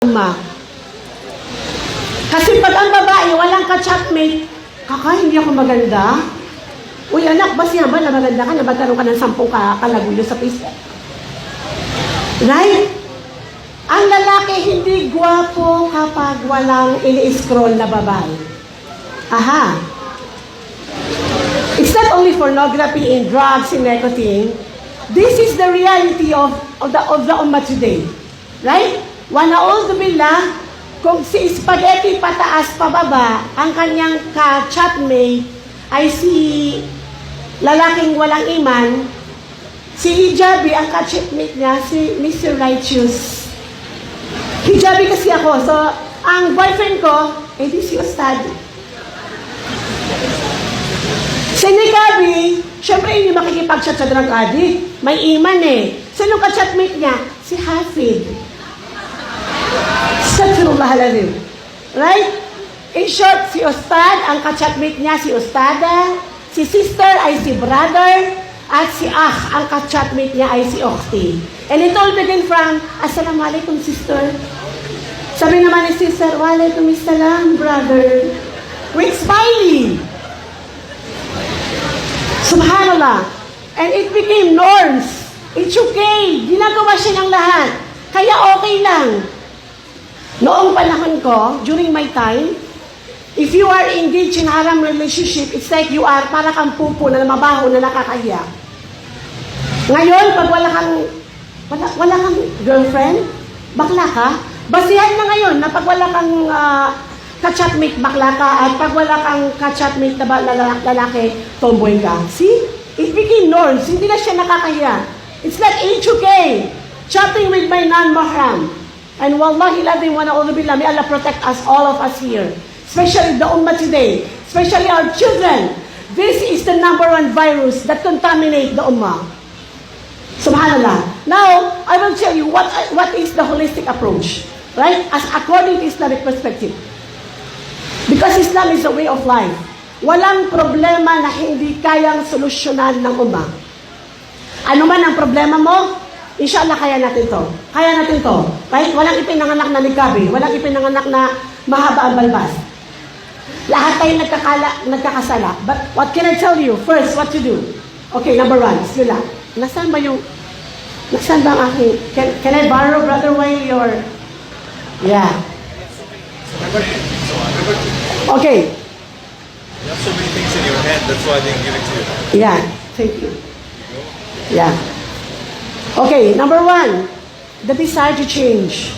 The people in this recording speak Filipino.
Ma. Kasi pag ang babae, walang ka-chatmate, hindi ako maganda. Uy anak, basihan ba na maganda ka? Nabagkaroon ka ng 10 kalagulo sa Facebook. Right? Ang lalaki hindi gwapo kapag walang ini-scroll na babae. Aha. It's not only pornography and drugs and nicotine. This is the reality of the ummah today. Right? Wanaud billah, kung si spaghetti pataas pababa, ang kanyang ka-chatmate ay si lalaking walang iman, si hijabi, ang ka-chatmate niya, si Mr. Righteous. Hijabi kasi ako, so ang boyfriend ko, di si Ustad. Si Nikabi, syempre hindi makikipag-chat sa drug addict. May iman eh. Sino ka-chatmate niya? Si Hafid. Astaghfirullahaladzim. Right? In short, si Ustad, ang ka-chatmate niya si Ustada, si sister ay si brother, at si ang ka-chatmate niya ay si Ukhti. And it all begin from, Assalamualaikum sister. Sabi naman ni sister, Waalaikumsalam brother. With smiley. Subhanallah. And it became norms. It's okay. Ginagawa siya ng lahat. Kaya okay lang. Noong panahon ko, during my time, if you are engaged in haram relationship, it's like you are para kang pupo na mabaho na nakakahiya. Ngayon, pag wala kang girlfriend, bakla ka, basihan na ngayon na pag wala kang ka-chatmate, bakla ka, at pag wala kang ka-chatmate na lalaki, tomboy ka. See? It became norms. Hindi na siya nakakahiya. It's like H2K, chatting with my non-mahram. And wallahi ladin wa na'udhu billah, may Allah protect us, all of us here. Especially the ummah today. Especially our children. This is the #1 virus that contaminate the ummah. Subhanallah. Now, I will tell you what is the holistic approach. Right? As according to Islamic perspective. Because Islam is a way of life. Walang problema na hindi kayang solusyonan ng ummah. Ano man ang problema mo, inshallah kaya natin to. Kaya natin to. Right? Walang ipinanganak na nikabi. Walang ipinanganak na mahaba ang balbas. Lahat tayo nagkakasala. But what can I tell you? First, what to do? Okay, #1. Sila. Nasaan ba ang aking... Can I borrow, Brother Wiley, or... Yeah. Okay. You have so many things in your head, that's why I didn't give it to you. Yeah. Thank you. Yeah. Okay, #1, the desire to change.